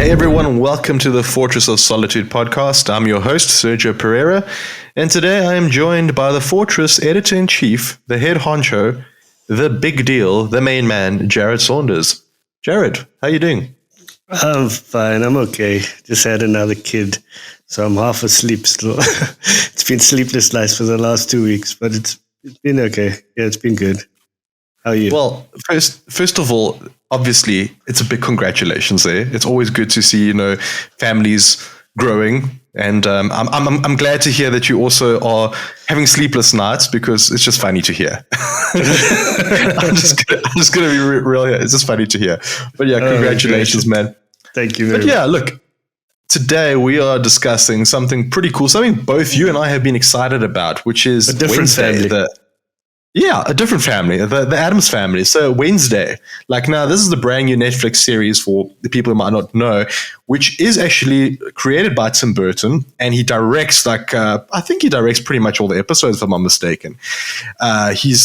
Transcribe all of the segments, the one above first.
Hey everyone, and welcome to the Fortress of Solitude podcast. I'm your host, Sergio Pereira, and today I am joined by the Fortress editor-in-chief, the head honcho, the big deal, the main man, Jarrod Saunders. Jarrod, how you doing? I'm fine, I'm okay. Just had another kid, so I'm half asleep still. It's been sleepless nights for the last 2 weeks, but it's been okay. Yeah, it's been good. How are you? Well, first of all, obviously, it's a big congratulations there. It's always good to see, families growing. And I'm glad to hear that you also are having sleepless nights because it's just funny to hear. I'm just gonna be real here. It's just funny to hear. But yeah, congratulations, man. Thank you very much. But yeah, look, today we are discussing something pretty cool, something both you and I have been excited about, which is a different Wednesday, family. a different family, the Addams Family. So Wednesday, now this is the brand new Netflix series for the people who might not know, which is actually created by Tim Burton, and he directs I think he directs pretty much all the episodes, if I'm not mistaken. He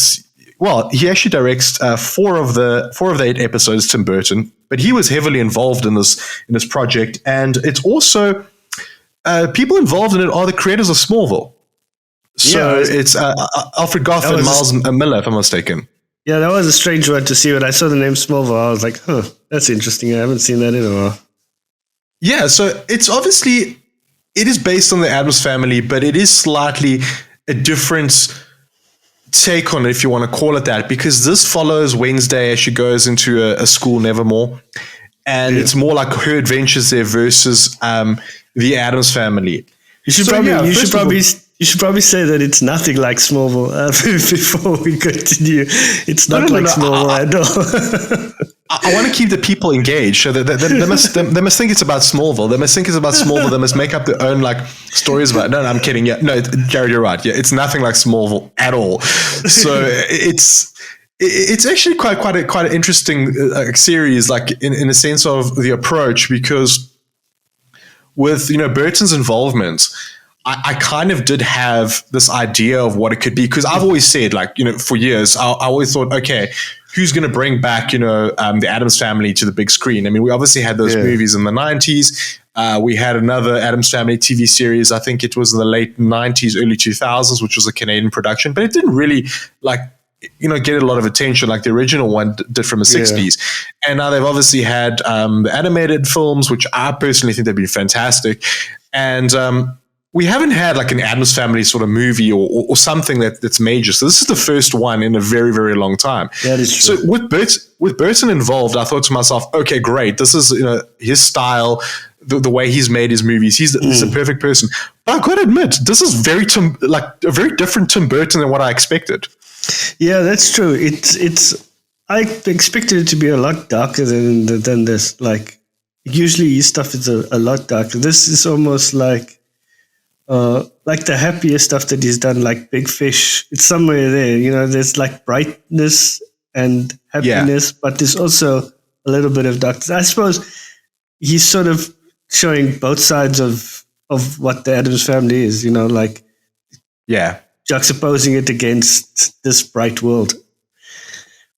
actually directs four of the 8 episodes, Tim Burton, but he was heavily involved in this project, and it's also people involved in it are the creators of Smallville. So it's Alfred Gough and Miles Miller, if I'm mistaken. Yeah, that was a strange one to see. When I saw the name Smallville, I was like, that's interesting. I haven't seen that in a while. Yeah, so it is based on the Addams Family, but it is slightly a different take on it, if you want to call it that, because this follows Wednesday as she goes into a school, Nevermore. And it's more like her adventures there versus the Addams Family. You should probably say that it's nothing like Smallville before we continue. It's not like Smallville at all. I want to keep the people engaged, so that they must think it's about Smallville. They must think it's about Smallville. They must make up their own stories about it. No, I'm kidding. Yeah, no, Jarrod, you're right. Yeah, it's nothing like Smallville at all. So it's actually quite an interesting series, in a sense of the approach, because with Burton's involvement, I kind of did have this idea of what it could be, because I've always said, for years, I always thought, okay, who's going to bring back, the Addams Family to the big screen? I mean, we obviously had those movies in the 90s. We had another Addams Family TV series. I think it was in the late 90s, early 2000s, which was a Canadian production, but it didn't really get a lot of attention like the original one did from the 60s. And now they've obviously had the animated films, which I personally think they've been fantastic. And we haven't had an Addams Family sort of movie or something that's major. So this is the first one in a very, very long time. That is true. So with Burton involved, I thought to myself, okay, great. This is his style, the way he's made his movies. He's the perfect person. But I've got to admit, this is a very different Tim Burton than what I expected. Yeah, that's true. I expected it to be a lot darker than this. Usually his stuff is a lot darker. This is almost like the happier stuff that he's done, like Big Fish. It's somewhere there. There's brightness and happiness, but there's also a little bit of darkness. I suppose he's sort of showing both sides of what the Addams Family is. Juxtaposing it against this bright world.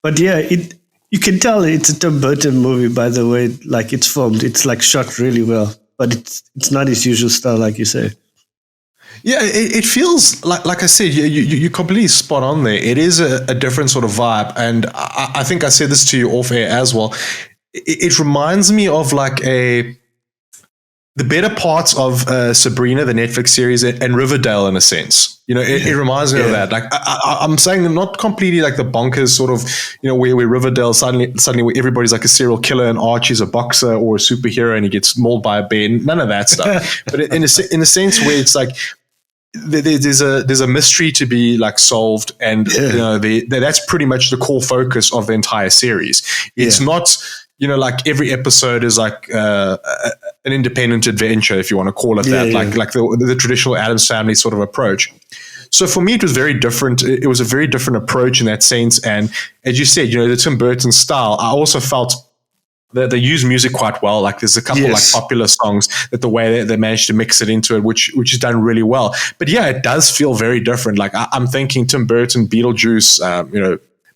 But yeah, you can tell it's a Tim Burton movie by the way it's filmed. It's shot really well, but it's not his usual style, like you say. Yeah, it feels like I said, you completely spot on there. It is a different sort of vibe, and I think I said this to you off air as well. It reminds me of the better parts of Sabrina, the Netflix series, and Riverdale in a sense. It reminds me of that. I'm saying not completely the bonkers sort of, where Riverdale suddenly where everybody's a serial killer and Archie's a boxer or a superhero and he gets mauled by a bear. None of that stuff. But in a sense where it's there's a mystery to be solved, and that's pretty much the core focus of the entire series. It's not every episode is an independent adventure, if you want to call it that, the traditional Addams Family sort of approach. So for me, it was very different. It was a very different approach in that sense. And as you said, the Tim Burton style, I also felt that they use music quite well. There's a couple popular songs that the way they managed to mix it into it, which is done really well. But yeah, it does feel very different. I'm thinking Tim Burton, Beetlejuice,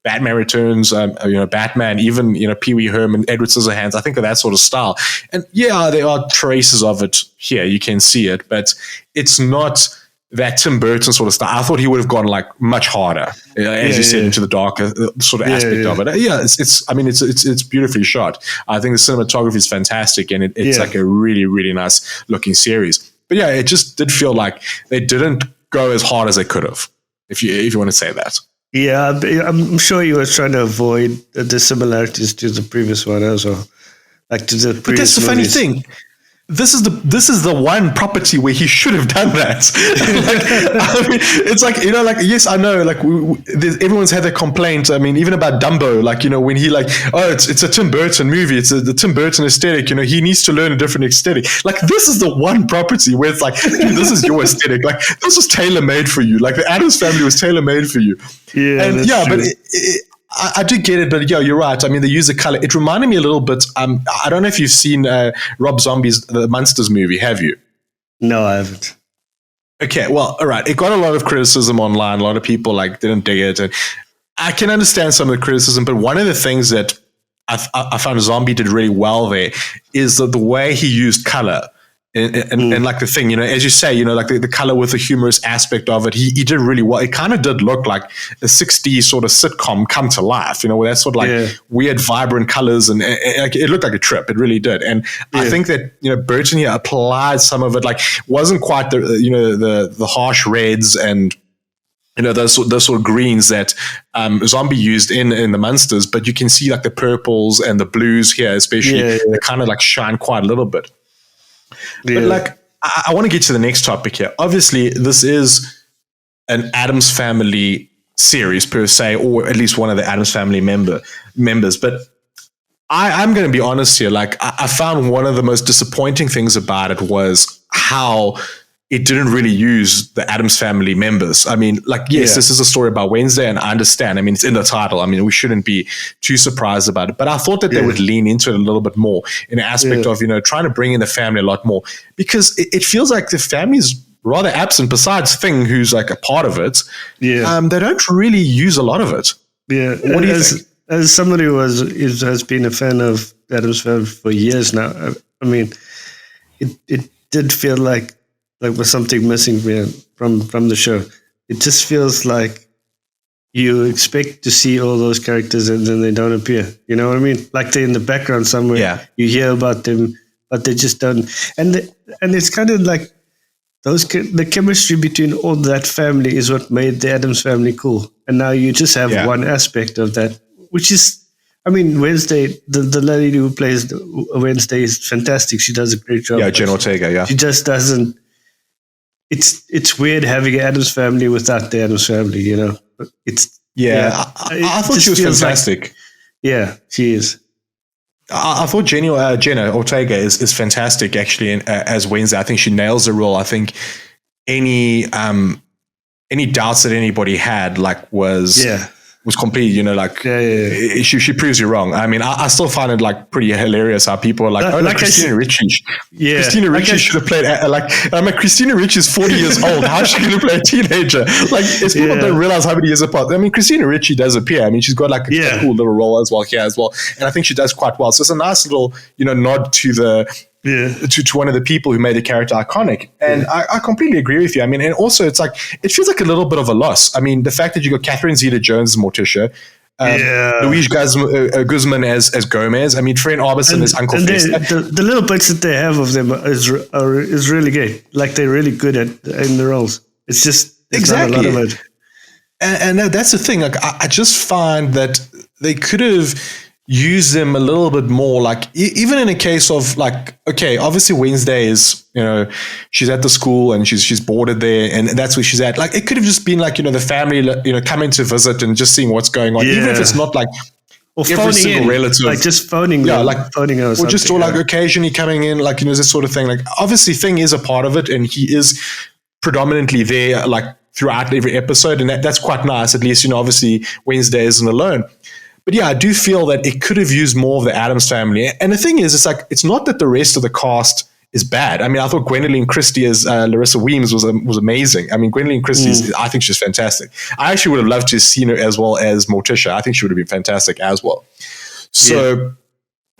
Batman Returns, Batman, even, Pee Wee Herman, Edward Scissorhands. I think of that sort of style. And yeah, there are traces of it here. You can see it, but it's not that Tim Burton sort of style. I thought he would have gone like much harder, as you said, into the darker sort of aspect of it. Yeah, it's beautifully shot. I think the cinematography is fantastic, and it's like a really, really nice looking series. But yeah, it just did feel like they didn't go as hard as they could have, if you want to say that. Yeah, I'm sure he was trying to avoid the similarities to the previous one as well, like to the previous. But that's the funny thing. This is the one property where he should have done that. It's like, yes, I know, like everyone's had their complaint. I mean, even about Dumbo, like, when he it's a Tim Burton movie. It's the Tim Burton aesthetic. He needs to learn a different aesthetic. Like, this is the one property where it's like, dude, this is your aesthetic. Like, this was tailor made for you. Like, the Addams Family was tailor made for you. Yeah, and true. But I do get it, but yeah, you're right. I mean, they use the color. It reminded me a little bit. I don't know if you've seen Rob Zombie's The Munsters movie. Have you? No, I haven't. Okay, well, all right. It got a lot of criticism online. A lot of people didn't dig it, and I can understand some of the criticism. But one of the things that I found Zombie did really well there is the way he used color. And like the thing, as you say, like the color with the humorous aspect of it, he did really well. It kind of did look like a 60s sort of sitcom come to life, where that sort of weird, vibrant colors, and it looked like a trip. It really did. And I think that, Burton here applied some of it, like wasn't quite the harsh reds and, those sort of greens that Zombie used in the Munsters, but you can see like the purples and the blues here, especially, they kind of like shine quite a little bit. But like, I want to get to the next topic here. Obviously, this is an Addams Family series per se, or at least one of the Addams Family members. But I'm going to be honest here. Like, I found one of the most disappointing things about it was how it didn't really use the Addams Family members. I mean, like, yes, this is a story about Wednesday, and I understand. I mean, it's in the title. I mean, we shouldn't be too surprised about it. But I thought that they would lean into it a little bit more in the aspect of, trying to bring in the family a lot more. Because it feels like the family's rather absent, besides Thing, who's like a part of it. Yeah. They don't really use a lot of it. Yeah. What do you think? As somebody who has been a fan of Addams Family for years now, I mean, it did feel like was something missing from the show. It just feels like you expect to see all those characters and then they don't appear. You know what I mean? Like they're in the background somewhere. Yeah. You hear about them, but they just don't. And it's kind of like the chemistry between all that family is what made the Addams Family cool. And now you just have one aspect of that, which is, I mean, Wednesday, the lady who plays Wednesday is fantastic. She does a great job. Yeah, Jenna Ortega, She just doesn't. It's weird having an Addams Family without the Addams Family, It's I thought she was fantastic. She is. I thought Jenna Ortega is fantastic actually as Wednesday. I think she nails the role. I think any doubts that anybody had was complete, she proves you wrong. I mean, I still find it like pretty hilarious how people are like, Christina Ricci. Yeah. Christina Ricci should have played, Christina Ricci is 40 years old. How's she going to play a teenager? Like, people don't realize how many years apart. I mean, Christina Ricci does appear. I mean, she's got like a cool little role as well here as well. And I think she does quite well. So it's a nice little, nod to the, to one of the people who made the character iconic. And I completely agree with you. I mean, and also it's like, it feels like a little bit of a loss. I mean, the fact that you got Catherine Zeta-Jones as Morticia, Luis Guzman as Gomez. I mean, Trent Arbison as Uncle Fester. The little bits that they have of them is really great. Like, they're really good in the roles. It's just, exactly. Not a lot of it. And that's the thing. Like, I just find that they could have use them a little bit more, like even in a case of like, okay, obviously Wednesday is, she's at the school and she's boarded there and that's where she's at. Like, it could have just been like, the family, coming to visit and just seeing what's going on, even if it's not like or every single relative, like just phoning them, like phoning her or just or like occasionally coming in, like, this sort of thing. Like, obviously Thing is a part of it and he is predominantly there, like throughout every episode, and that's quite nice. At least, obviously Wednesday isn't alone. But yeah, I do feel that it could have used more of the Addams Family. And the thing is, it's like, it's not that the rest of the cast is bad. I mean, I thought Gwendoline Christie as Larissa Weems was amazing. I mean, Gwendoline Christie, I think she's fantastic. I actually would have loved to have seen her as well as Morticia. I think she would have been fantastic as well. So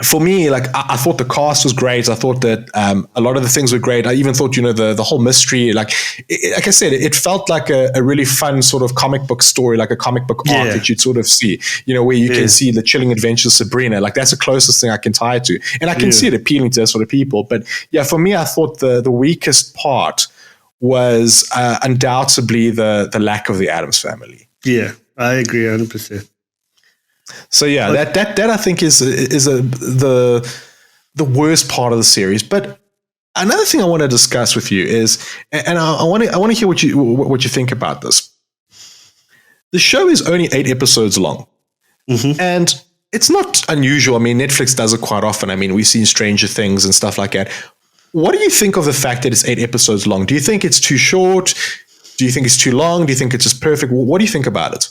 for me, like I thought the cast was great. I thought that a lot of the things were great. I even thought, the whole mystery, like I said, it felt like a really fun sort of comic book story, like a comic book arc that you'd sort of see, where you can see the chilling adventures of Sabrina. Like that's the closest thing I can tie it to. And I can see it appealing to that sort of people. But yeah, for me, I thought the weakest part was undoubtedly the lack of the Addams family. Yeah, I agree 100%. So yeah, that I think is the worst part of the series. But another thing I want to discuss with you is, and I want to hear what you think about this. The show is only 8 episodes long, and it's not unusual. I mean, Netflix does it quite often. I mean, we've seen Stranger Things and stuff like that. What do you think of the fact that it's 8 episodes long? Do you think it's too short? Do you think it's too long? Do you think it's just perfect? What do you think about it?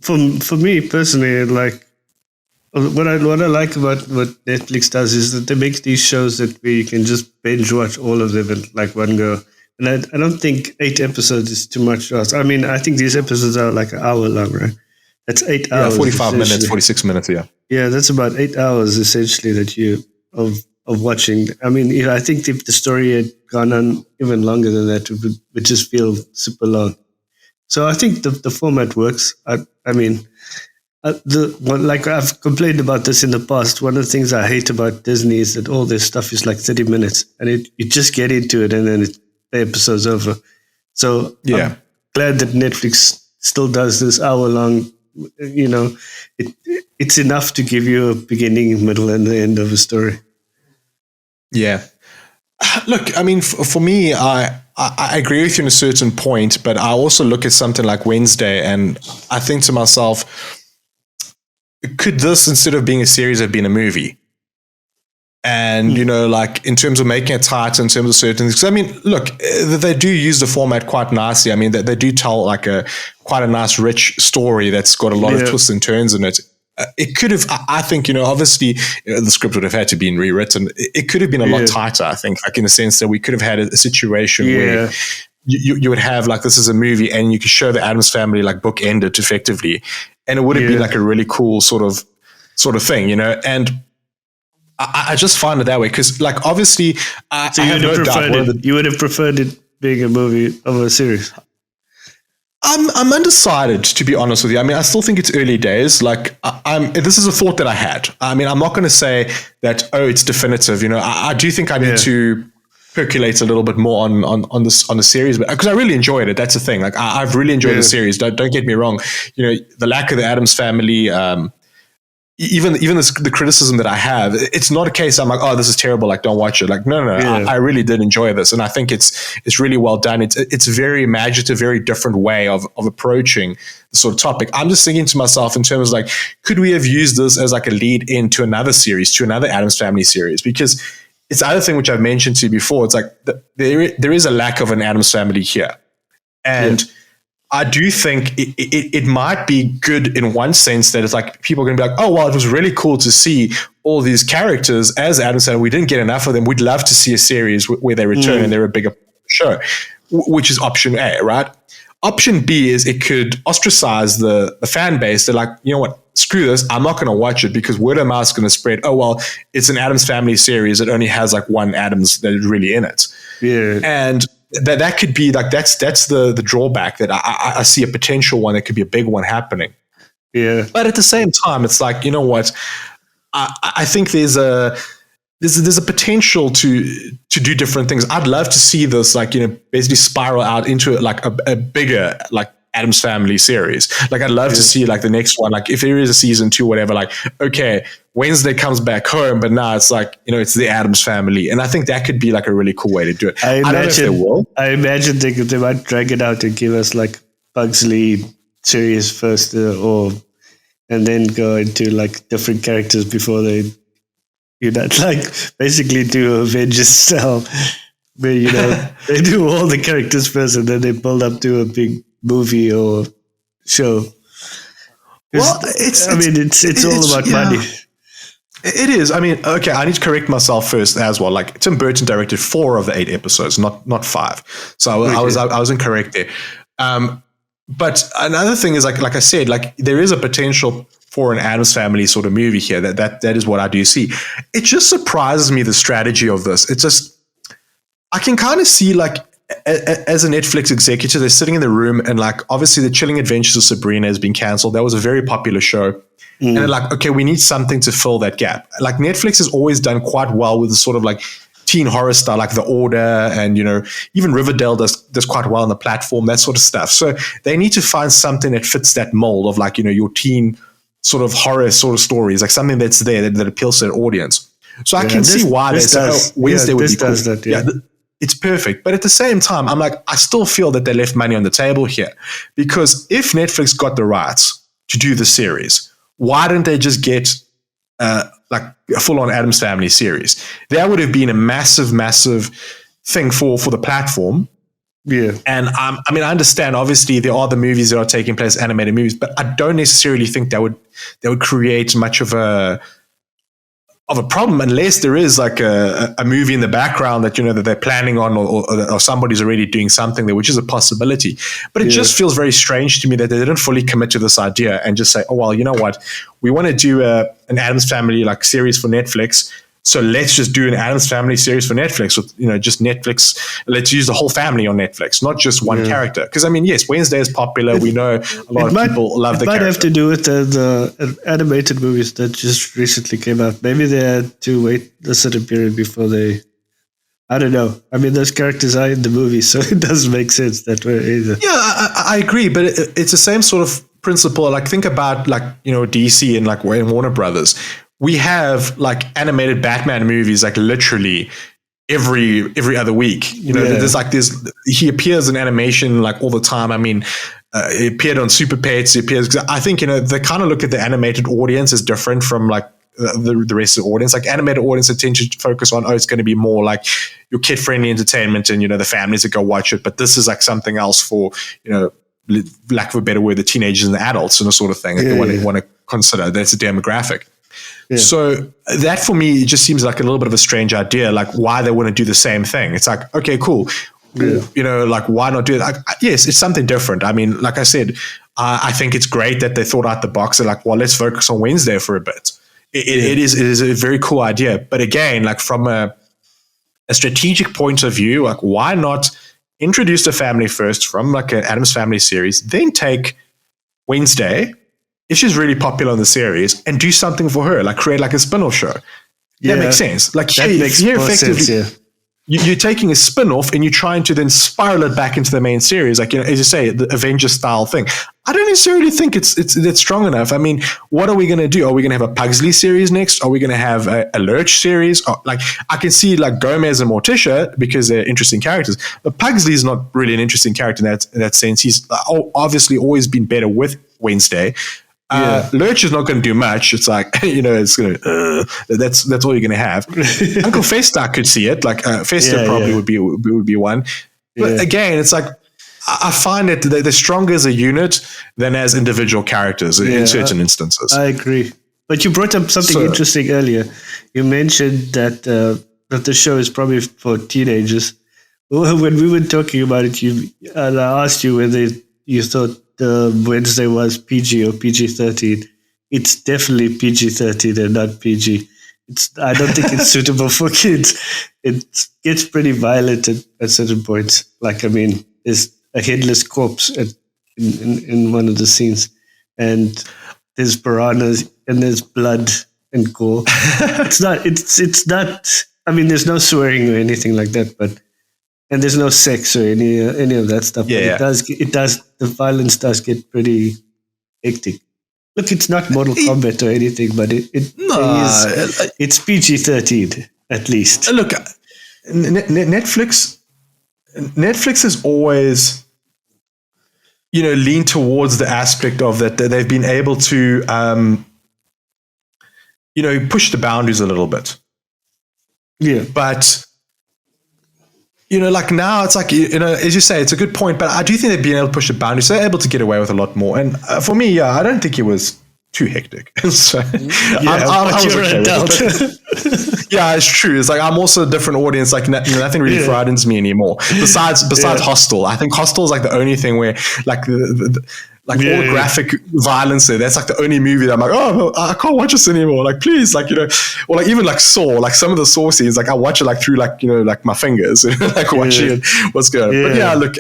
For me personally, like what I like about what Netflix does is that they make these shows that where you can just binge watch all of them in like one go. And I don't think 8 episodes is too much. I mean, I think these episodes are like an hour long, right? That's 8 hours. Yeah, 45 minutes, 46 minutes. Yeah. Yeah, that's about 8 hours essentially that you of watching. I mean, I think if the story had gone on even longer than that, it would just feel super long. So I think the format works. I mean, like I've complained about this in the past. One of the things I hate about Disney is that all their stuff is like 30 minutes, and you just get into it, and then the episode's over. So I'm glad that Netflix still does this hour long. It's enough to give you a beginning, middle, and the end of a story. Yeah. Look, I mean, for me, I agree with you on a certain point, but I also look at something like Wednesday and I think to myself, could this, instead of being a series, have been a movie? And, like in terms of making it tighter, in terms of certain things. I mean, look, they do use the format quite nicely. I mean, they do tell like quite a nice, rich story that's got a lot of twists and turns in it. It could have, I think, obviously the script would have had to be rewritten. It could have been a lot tighter, I think, like in the sense that we could have had a situation where you would have like, this is a movie and you could show the Addams family like bookended effectively. And it would have been like a really cool sort of thing, and I just find it that way. Cause like, obviously you would have preferred it being a movie over a series. I'm undecided, to be honest with you. I mean, I still think it's early days. Like, this is a thought that I had. I mean, I'm not going to say that, it's definitive. I do think I need to percolate a little bit more on the series, but because I really enjoyed it. That's the thing. Like, I've really enjoyed the series. Don't get me wrong. The lack of the Addams family, even the criticism that I have, it's not a case I'm like, oh, this is terrible, like don't watch it. Like, no. I really did enjoy this, and I think it's really well done. It's a very imaginative, very different way of approaching the sort of topic. I'm just thinking to myself in terms of like, could we have used this as like a lead into another series, to another Addams Family series? Because it's the other thing which I've mentioned to you before. It's like there is a lack of an Addams Family here, and I do think it might be good in one sense that it's like people are going to be like, oh, well, it was really cool to see all these characters as Addams Family. We didn't get enough of them. We'd love to see a series where they return and they're a bigger show, which is option A, right? Option B is it could ostracize the fan base. They're like, you know what? Screw this. I'm not going to watch it because word of mouth is going to spread. Oh, well, it's an Addams Family series. It only has like one Addams that is really in it. Yeah. And that could be like, that's the drawback that I see a potential one that could be a big one happening. Yeah. But at the same time, it's like, you know what? I think there's a potential to do different things. I'd love to see this like, basically spiral out into like a bigger like Addams Family series. Like, I'd love to see like the next one, like if there is a season 2, whatever, like, okay, Wednesday comes back home, but now it's like, it's the Addams Family. And I think that could be like a really cool way to do it. I don't know if they will. I imagine they might drag it out and give us like Pugsley series first, and then go into like different characters before they, like basically do Avengers style, where, they do all the characters first and then they build up to a big movie or show. Well, it's all about money. It is. I mean, okay, I need to correct myself first as well. Like Tim Burton directed 4 of the 8 episodes, not 5. So I was incorrect there. But another thing is like I said, like there is a potential for an Addams Family sort of movie here. That is what I do see. It just surprises me, the strategy of this. It's just, I can kind of see, like, as a Netflix executive, they're sitting in the room and, like, obviously the Chilling Adventures of Sabrina has been canceled. That was a very popular show. And they're like, okay, we need something to fill that gap. Like Netflix has always done quite well with the sort of like teen horror style, like The Order, and, you know, even Riverdale does quite well on the platform, that sort of stuff. So they need to find something that fits that mold of, like, you know, your teen sort of horror sort of stories, like something that's there that appeals to their audience. So I can see why they say, Wednesday would be cool. It's perfect. But at the same time, I'm like, I still feel that they left money on the table here, because if Netflix got the rights to do the series, why didn't they just get like a full-on Addams Family series? That would have been a massive, massive thing for the platform. Yeah. And I mean, I understand, obviously, there are the movies that are taking place, animated movies, but I don't necessarily think that would create much of a problem, unless there is like a movie in the background that, you know, that they're planning on, or somebody's already doing something there, which is a possibility. But it just feels very strange to me that they didn't fully commit to this idea and just say, oh, well, you know what, we want to do an Addams Family like series for Netflix. So let's just do an Addams Family series for Netflix with, you know, just Netflix. Let's use the whole family on Netflix, not just one character. Because, I mean, yes, Wednesday is popular. We know a lot of people love the character. It might have to do with the animated movies that just recently came out. Maybe they had to wait a certain period before they... I don't know. I mean, those characters are in the movie, so it doesn't make sense that way either. Yeah, I agree. But it's the same sort of principle. Like, think about, like, you know, DC and like Warner Brothers. We have like animated Batman movies, like literally every other week. You know, he appears in animation like all the time. I mean, he appeared on Super Pets. He appears, I think, you know, they kind of look at the animated audience as different from like the rest of the audience. Like animated audience tend to focus on, it's going to be more like your kid friendly entertainment and, you know, the families that go watch it. But this is like something else for, you know, lack of a better word, the teenagers and the adults and the sort of thing that they want to consider. That's a demographic. Yeah. So that for me, it just seems like a little bit of a strange idea, like why they want to do the same thing. It's like, okay, cool. Yeah. You know, like why not do it? Like, yes, it's something different. I mean, like I said, I think it's great that they thought out the box. They're like, well, let's focus on Wednesday for a bit. It is a very cool idea. But again, like from a strategic point of view, like why not introduce the family first from like an Addams Family series, then take Wednesday, if she's really popular in the series, and do something for her, like create like a spin-off show. That makes sense. Like that makes more sense, yeah. You're taking a spin-off and you're trying to then spiral it back into the main series, like, you know, as you say, the Avengers style thing. I don't necessarily think it's strong enough. I mean, what are we going to do? Are we going to have a Pugsley series next? Are we going to have a Lurch series? Like, I can see like Gomez and Morticia because they're interesting characters, but Pugsley is not really an interesting character in that sense. He's obviously always been better with Wednesday. Lurch is not going to do much. It's like, you know, it's going to, that's all you're going to have. Uncle Festa could see it. Like Festa probably would be one. But again, it's like, I find that they're stronger as a unit than as individual characters in certain instances. I agree. But you brought up something interesting earlier. You mentioned that the show is probably for teenagers. When we were talking about it, I asked you whether you thought Wednesday was PG or PG-13. It's definitely PG-13 and not PG. I don't think it's suitable for kids. It gets pretty violent at certain points. Like, I mean, there's a headless corpse in one of the scenes, and there's piranhas and there's blood and gore. It's not. I mean, there's no swearing or anything like that, and there's no sex or any of that stuff. Yeah, but it does. The violence does get pretty hectic. Look, it's not Mortal Kombat or anything, but it's PG-13 at least. Look, Netflix has always, you know, leaned towards the aspect of that they've been able to, you know, push the boundaries a little bit. Yeah, but. You know, like now it's like, you know, as you say, it's a good point, but I do think they've been able to push the boundaries. So they're able to get away with a lot more. And for me, I don't think it was too hectic. So Yeah, I but was you're okay an with adult. it. Yeah, it's true. It's like I'm also a different audience. Like nothing really frightens me anymore. Besides Hostel, I think Hostel is like the only thing where like all the graphic violence there. That's like the only movie that I'm like, oh, I can't watch this anymore. Like, please, like, or like even like Saw, like some of the Saw scenes, like I watch it like through like, like my fingers, like watching it, what's going on. But yeah, look,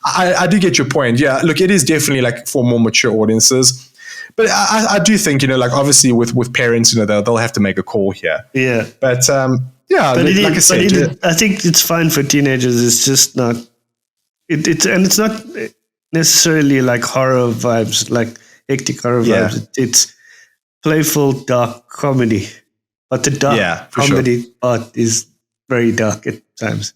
I do get your point. Yeah, look, it is definitely like for more mature audiences. But I do think, like obviously with parents, they'll have to make a call here. Yeah. But yeah, But like I said, I think it's fine for teenagers. It's just not. It's not necessarily like horror vibes, like hectic horror vibes. It's playful, dark comedy. But the dark comedy part is very dark at times.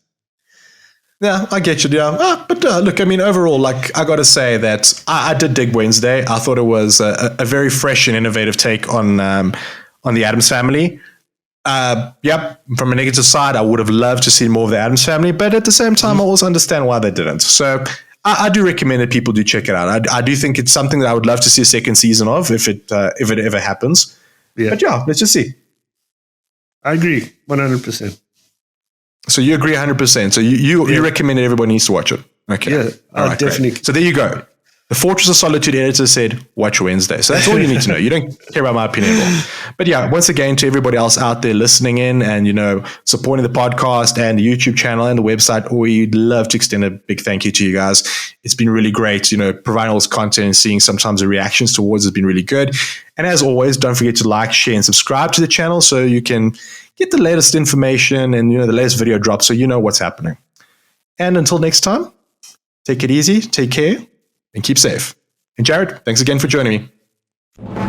Yeah, I get you. Yeah, but look, I mean, overall, like I got to say that I did dig Wednesday. I thought it was a very fresh and innovative take on the Addams Family. From a negative side, I would have loved to see more of the Addams Family, but at the same time, I also understand why they didn't. So I do recommend that people do check it out. I do think it's something that I would love to see a second season of if it ever happens. Yeah. But yeah, let's just see. I agree, 100%. So you agree 100%. So you recommend that everybody needs to watch it. Okay. Yeah, right, definitely. Great. So there you go. The Fortress of Solitude editor said, watch Wednesday. So that's all you need to know. You don't care about my opinion at all. But yeah, once again, to everybody else out there listening in and, supporting the podcast and the YouTube channel and the website, we'd love to extend a big thank you to you guys. It's been really great, providing all this content and seeing sometimes the reactions towards it has been really good. And as always, don't forget to like, share, and subscribe to the channel so you can get the latest information and, the latest video drops so you know what's happening. And until next time, take it easy, take care, and keep safe. And Jarrod, thanks again for joining me.